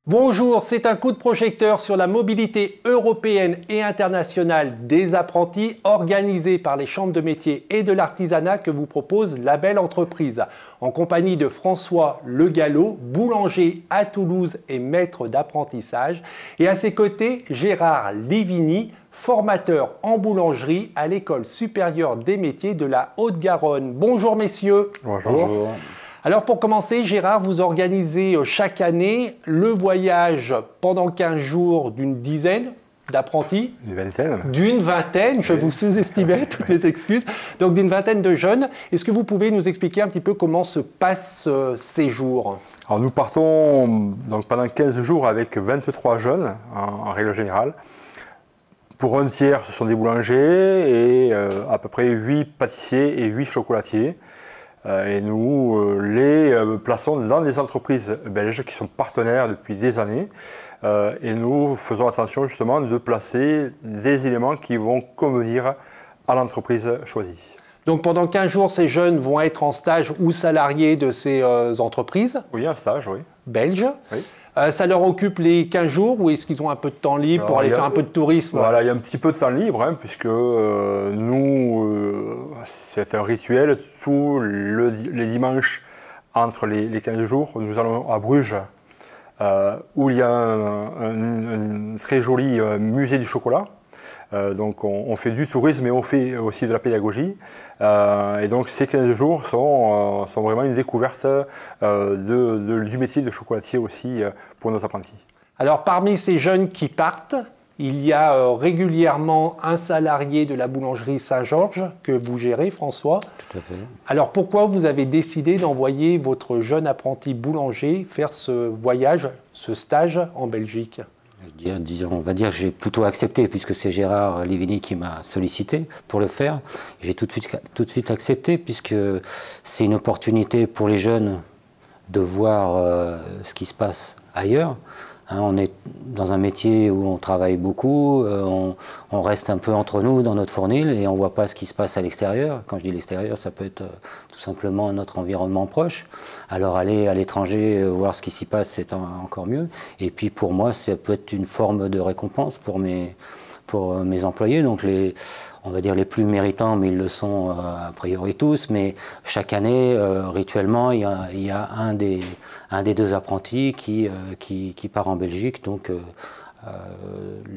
Bonjour, c'est un coup de projecteur sur la mobilité européenne et internationale des apprentis organisé par les chambres de métiers et de l'artisanat que vous propose la belle entreprise. En compagnie de François Le Gallo, boulanger à Toulouse et maître d'apprentissage. Et à ses côtés, Gérard Livigny, formateur en boulangerie à l'École supérieure des métiers de la Haute-Garonne. Bonjour messieurs. Bonjour. Bonjour. Alors pour commencer, Gérard, vous organisez chaque année le voyage pendant 15 jours d'une dizaine d'apprentis. Une vingtaine. D'une vingtaine, je vous sous-estimais, toutes mes excuses. Donc d'une vingtaine de jeunes. Est-ce que vous pouvez nous expliquer un petit peu comment se passent ces jours? Alors nous partons donc pendant 15 jours avec 23 jeunes en règle générale. Pour un tiers, ce sont des boulangers et à peu près 8 pâtissiers et 8 chocolatiers. Et nous les plaçons dans des entreprises belges qui sont partenaires depuis des années. Et nous faisons attention justement de placer des éléments qui vont convenir à l'entreprise choisie. Donc pendant 15 jours, ces jeunes vont être en stage ou salariés de ces entreprises? Oui, un stage, oui. Belges. Oui. Ça leur occupe les 15 jours ou est-ce qu'ils ont un peu de temps libre pour aller faire un peu de tourisme? Voilà, il y a un petit peu de temps libre, hein, puisque c'est un rituel. Tous les dimanches, entre les 15 jours, nous allons à Bruges, où il y a un très joli musée du chocolat. Donc on fait du tourisme et on fait aussi de la pédagogie. Et donc ces 15 jours sont vraiment une découverte du métier de chocolatier aussi pour nos apprentis. Alors parmi ces jeunes qui partent, il y a régulièrement un salarié de la boulangerie Saint-Georges que vous gérez, François. Tout à fait. Alors pourquoi vous avez décidé d'envoyer votre jeune apprenti boulanger faire ce voyage, ce stage en Belgique? On va dire que j'ai plutôt accepté, puisque c'est Gérard Livigny qui m'a sollicité pour le faire. J'ai tout de suite accepté, puisque c'est une opportunité pour les jeunes de voir ce qui se passe ailleurs. Hein, on est dans un métier où on travaille beaucoup, on reste un peu entre nous dans notre fournil et on ne voit pas ce qui se passe à l'extérieur. Quand je dis l'extérieur, ça peut être tout simplement notre environnement proche. Alors aller à l'étranger, voir ce qui s'y passe, c'est encore mieux. Et puis pour moi, ça peut être une forme de récompense pour mes employés. Donc on va dire les plus méritants, mais ils le sont a priori tous, mais chaque année, rituellement, il y a un des deux apprentis qui part en Belgique, donc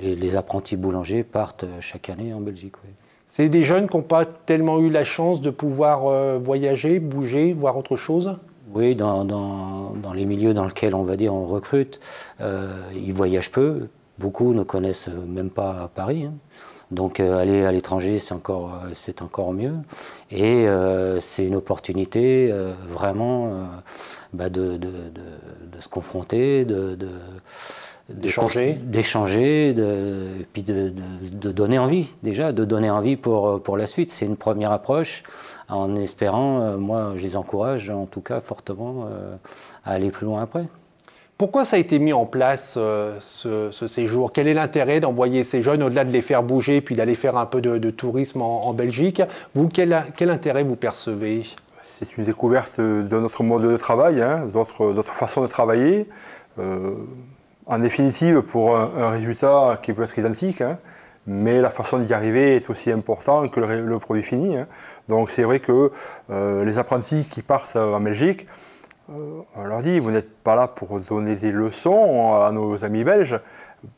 les apprentis boulangers partent chaque année en Belgique. Oui. C'est des jeunes qui n'ont pas tellement eu la chance de pouvoir voyager, bouger, voir autre chose? Oui, dans les milieux dans lesquels on va dire on recrute, ils voyagent peu, beaucoup ne connaissent même pas Paris, hein. Donc aller à l'étranger, c'est encore mieux. Et c'est une opportunité vraiment de se confronter, d'échanger, et puis de donner envie, déjà, de donner envie pour la suite. C'est une première approche, en espérant, moi je les encourage en tout cas fortement à aller plus loin après. Pourquoi ça a été mis en place ce séjour? Quel est l'intérêt d'envoyer ces jeunes, au-delà de les faire bouger puis d'aller faire un peu de tourisme en Belgique? Vous, quel intérêt vous percevez? C'est une découverte de notre mode de travail, hein, d'autres façons de travailler. En définitive, pour un résultat qui peut être identique, hein, mais la façon d'y arriver est aussi importante que le produit fini. Hein. Donc c'est vrai que les apprentis qui partent en Belgique, on leur dit, vous n'êtes pas là pour donner des leçons à nos amis belges,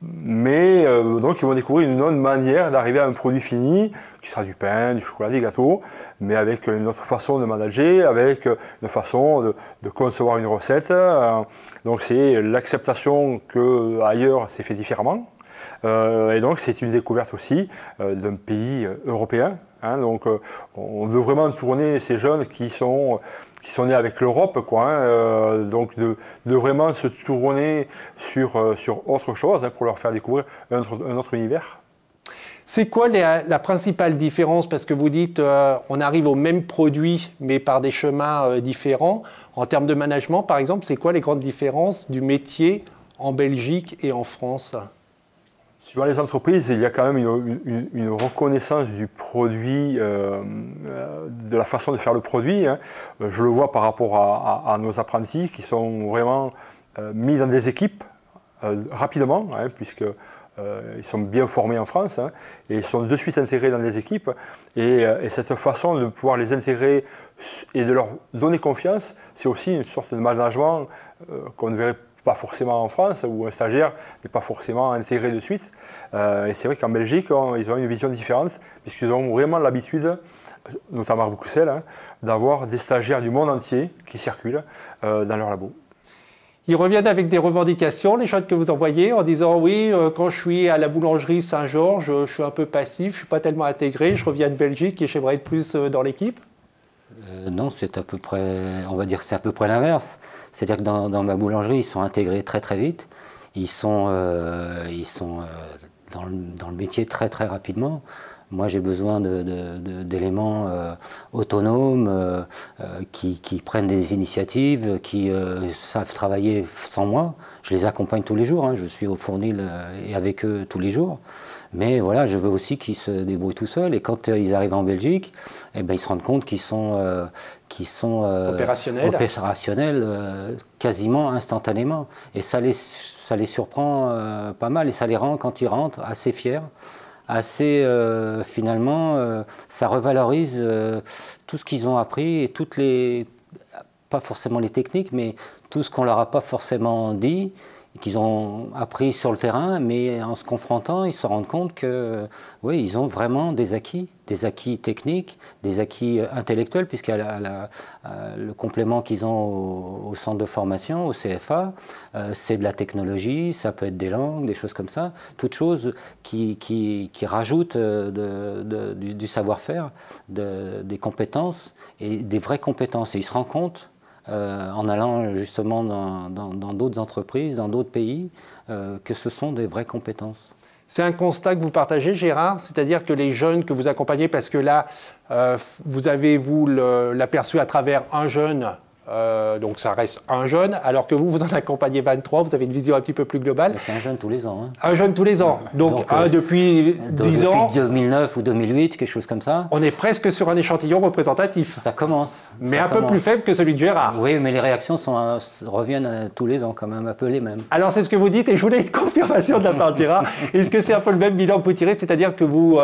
mais donc ils vont découvrir une autre manière d'arriver à un produit fini, qui sera du pain, du chocolat, des gâteaux, mais avec une autre façon de manager, avec une façon de concevoir une recette. Donc c'est l'acceptation qu'ailleurs c'est fait différemment. Et donc c'est une découverte aussi d'un pays européen. Hein, donc on veut vraiment tourner ces jeunes qui sont nés avec l'Europe, quoi. Hein, donc de vraiment se tourner sur autre chose, hein, pour leur faire découvrir un autre univers. C'est quoi la principale différence? Parce que vous dites on arrive au même produit mais par des chemins différents. En termes de management par exemple, c'est quoi les grandes différences du métier en Belgique et en France? Suivant les entreprises, il y a quand même une reconnaissance du produit, de la façon de faire le produit. Hein. Je le vois par rapport à nos apprentis qui sont vraiment mis dans des équipes rapidement, hein, puisqu'ils sont bien formés en France, hein, et ils sont de suite intégrés dans des équipes. Et cette façon de pouvoir les intégrer et de leur donner confiance, c'est aussi une sorte de management qu'on ne verrait pas forcément en France, où un stagiaire n'est pas forcément intégré de suite. Et c'est vrai qu'en Belgique, ils ont une vision différente, puisqu'ils ont vraiment l'habitude, notamment à Bruxelles, hein, d'avoir des stagiaires du monde entier qui circulent dans leur labo. Ils reviennent avec des revendications, les jeunes que vous envoyez, en disant oui, quand je suis à la boulangerie Saint-Georges, je suis un peu passif, je ne suis pas tellement intégré, je reviens de Belgique et j'aimerais être plus dans l'équipe. Non, c'est à peu près, on va dire que c'est à peu près l'inverse. C'est-à-dire que dans ma boulangerie, ils sont intégrés très très vite. Ils sont dans le métier très très rapidement. Moi, j'ai besoin d'éléments autonomes, qui prennent des initiatives, qui savent travailler sans moi. Je les accompagne tous les jours, hein. Je suis au fournil et avec eux tous les jours. Mais voilà, je veux aussi qu'ils se débrouillent tout seuls. Et quand ils arrivent en Belgique, eh ben, ils se rendent compte qu'ils sont opérationnels quasiment instantanément. Et ça les surprend pas mal. Et ça les rend, quand ils rentrent, assez fiers. Assez finalement, ça revalorise tout ce qu'ils ont appris et pas forcément les techniques, mais tout ce qu'on leur a pas forcément dit, qu'ils ont appris sur le terrain, mais en se confrontant, ils se rendent compte que, oui, ils ont vraiment des acquis techniques, des acquis intellectuels, puisqu'il y a le complément qu'ils ont au centre de formation, au CFA, c'est de la technologie, ça peut être des langues, des choses comme ça, toutes choses qui rajoutent du savoir-faire, des compétences, et des vraies compétences. Et ils se rendent compte, en allant justement dans d'autres entreprises, dans d'autres pays, que ce sont des vraies compétences. C'est un constat que vous partagez, Gérard, c'est-à-dire que les jeunes que vous accompagnez, parce que là, vous avez, vous, l'aperçu à travers un jeune, donc ça reste un jeune, alors que vous en accompagnez 23, vous avez une vision un petit peu plus globale. C'est un jeune tous les ans. Hein. Un jeune tous les ans, donc depuis 10 ans. Depuis 2009 ou 2008, quelque chose comme ça. On est presque sur un échantillon représentatif. Ça commence. Mais un peu plus faible que celui de Gérard. Oui, mais les réactions reviennent tous les ans quand même, un peu les mêmes. Alors c'est ce que vous dites, et je voulais une confirmation de la part de Gérard. Est-ce que c'est un peu le même bilan que vous tirez, c'est-à-dire que vous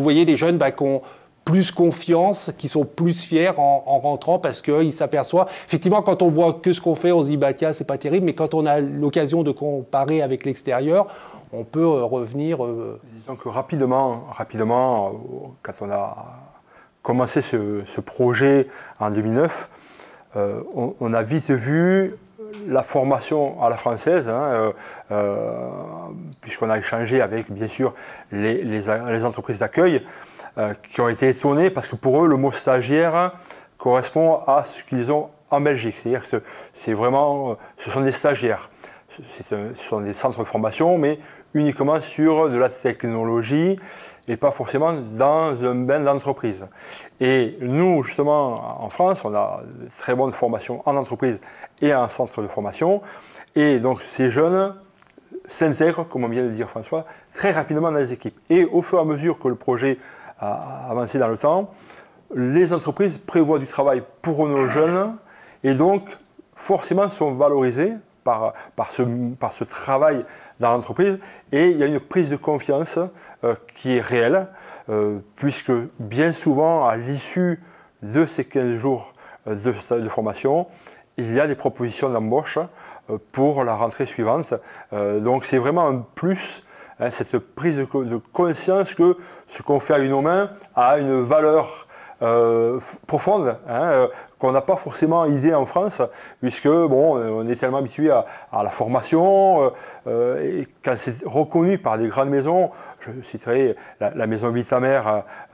voyez des jeunes qui ont plus confiance, qui sont plus fiers en rentrant parce qu'ils s'aperçoivent. Effectivement, quand on voit que ce qu'on fait, on se dit bah tiens, c'est pas terrible, mais quand on a l'occasion de comparer avec l'extérieur, on peut revenir. Disons que rapidement, quand on a commencé ce projet en 2009, on a vite vu la formation à la française, hein, puisqu'on a échangé avec, bien sûr, les entreprises d'accueil, qui ont été étonnés parce que pour eux, le mot stagiaire correspond à ce qu'ils ont en Belgique. C'est-à-dire que ce sont des stagiaires. Ce sont des centres de formation, mais uniquement sur de la technologie et pas forcément dans un bain d'entreprise. Et nous, justement, en France, on a de très bonnes formations en entreprise et en centre de formation. Et donc, ces jeunes s'intègrent, comme on vient de dire François, très rapidement dans les équipes. Et au fur et à mesure que le projet a avancé dans le temps, les entreprises prévoient du travail pour nos jeunes et donc forcément sont valorisés par ce travail dans l'entreprise, et il y a une prise de confiance qui est réelle, puisque bien souvent, à l'issue de ces 15 jours de formation, il y a des propositions d'embauche pour la rentrée suivante. Donc c'est vraiment un plus, hein, cette prise de conscience que ce qu'on fait avec nos mains a une valeur profonde, hein, qu'on n'a pas forcément idée en France, puisque bon, on est tellement habitué à la formation, et quand c'est reconnu par des grandes maisons, je citerai la maison Vitamer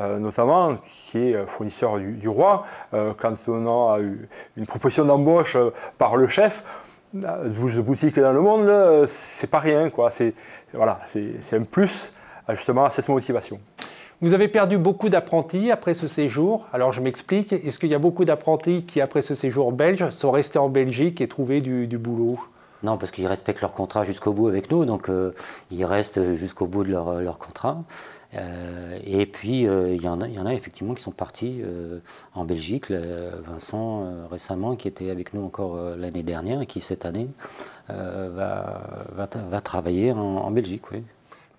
notamment, qui est fournisseur du roi, quand on a eu une proposition d'embauche par le chef, 12 boutiques dans le monde, c'est pas rien, quoi. C'est un plus justement à cette motivation. Vous avez perdu beaucoup d'apprentis après ce séjour. Alors je m'explique, est-ce qu'il y a beaucoup d'apprentis qui, après ce séjour belge, sont restés en Belgique et trouvé du boulot? Non, parce qu'ils respectent leur contrat jusqu'au bout avec nous, donc ils restent jusqu'au bout de leur contrat. Et puis, il y en a effectivement qui sont partis en Belgique. Vincent, récemment, qui était avec nous encore l'année dernière et qui, cette année, va travailler en Belgique. Oui.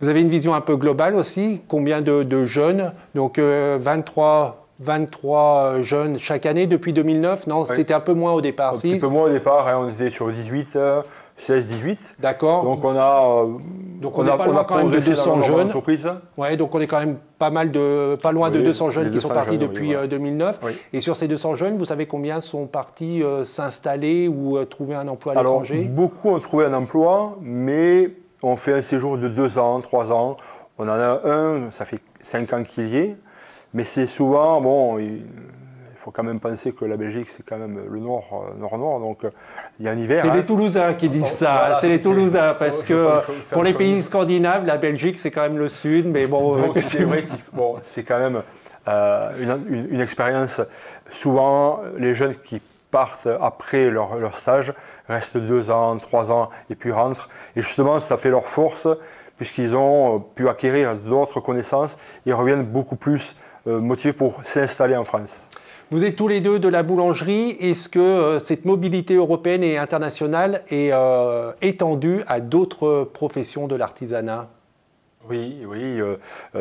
Vous avez une vision un peu globale aussi. Combien de jeunes? Donc 23 jeunes chaque année depuis 2009. Non, oui. C'était un peu moins au départ. Un petit peu moins au départ. Hein, on était sur 18, 16, 18. D'accord. Donc on a... Donc on est pas loin quand même de 200 jeunes. Ouais, donc on est quand même pas loin de 200 jeunes qui sont partis depuis 2009. Oui. Et sur ces 200 jeunes, vous savez combien sont partis s'installer ou trouver un emploi à l'étranger? Beaucoup ont trouvé un emploi, mais on fait un séjour de 2 ans, 3 ans. On en a un, ça fait 5 ans qu'il y est. Mais c'est souvent, bon, il faut quand même penser que la Belgique, c'est quand même le nord-nord, donc il y a un hiver. C'est les Toulousains qui disent ça, voilà, c'est les Toulousains, parce que pour les pays scandinaves, la Belgique, c'est quand même le sud, mais bon... c'est vrai que c'est quand même une expérience. Souvent, les jeunes qui partent après leur stage restent 2 ans, 3 ans, et puis rentrent. Et justement, ça fait leur force, puisqu'ils ont pu acquérir d'autres connaissances, ils reviennent beaucoup plus motivés pour s'installer en France. Vous êtes tous les deux de la boulangerie. Est-ce que cette mobilité européenne et internationale est étendue à d'autres professions de l'artisanat? Oui.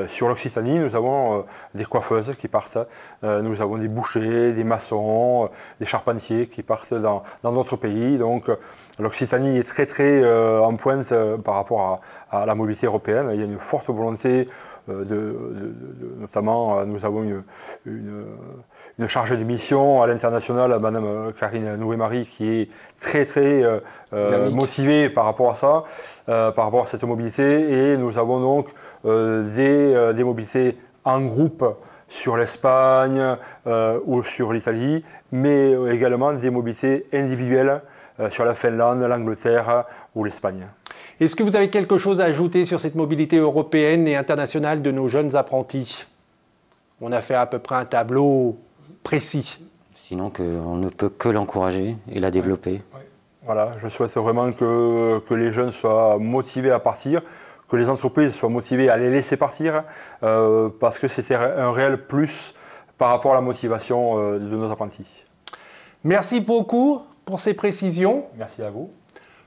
Sur l'Occitanie, nous avons des coiffeuses qui partent, nous avons des bouchers, des maçons, des charpentiers qui partent dans d'autres pays. Donc l'Occitanie est très en pointe par rapport à la mobilité européenne. Il y a une forte volonté notamment, nous avons une chargée de mission à l'international, Madame Karine Noué-Marie, qui est très motivée par rapport à ça, par rapport à cette mobilité. Et nous avons donc des mobilités en groupe sur l'Espagne ou sur l'Italie, mais également des mobilités individuelles sur la Finlande, l'Angleterre ou l'Espagne. Est-ce que vous avez quelque chose à ajouter sur cette mobilité européenne et internationale de nos jeunes apprentis? On a fait à peu près un tableau précis. Sinon, on ne peut que l'encourager et la développer. Oui. Voilà, je souhaite vraiment que les jeunes soient motivés à partir, que les entreprises soient motivées à les laisser partir, parce que c'était un réel plus par rapport à la motivation de nos apprentis. Merci beaucoup pour ces précisions. Merci à vous.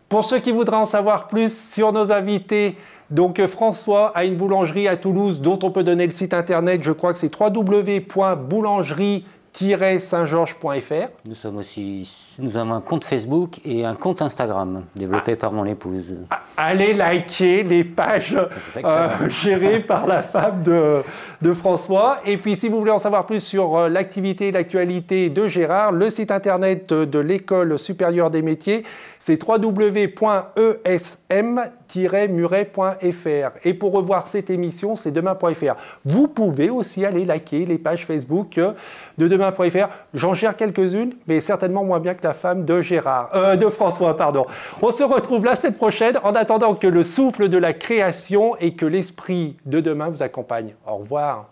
Pour ceux qui voudraient en savoir plus sur nos invités, donc François a une boulangerie à Toulouse dont on peut donner le site internet, je crois que c'est www.boulangerie-saint-georges.fr. Nous avons un compte Facebook et un compte Instagram développé par mon épouse. Allez liker les pages gérées par la femme de François. Et puis si vous voulez en savoir plus sur l'activité et l'actualité de Gérard, le site internet de l'École supérieure des métiers, c'est www.esm-muret.fr. Et pour revoir cette émission, c'est demain.fr. Vous pouvez aussi aller liker les pages Facebook de demain.fr. J'en gère quelques-unes, mais certainement moins bien que la femme de François, pardon. On se retrouve la semaine prochaine, en attendant que le souffle de la création et que l'esprit de demain vous accompagne. Au revoir.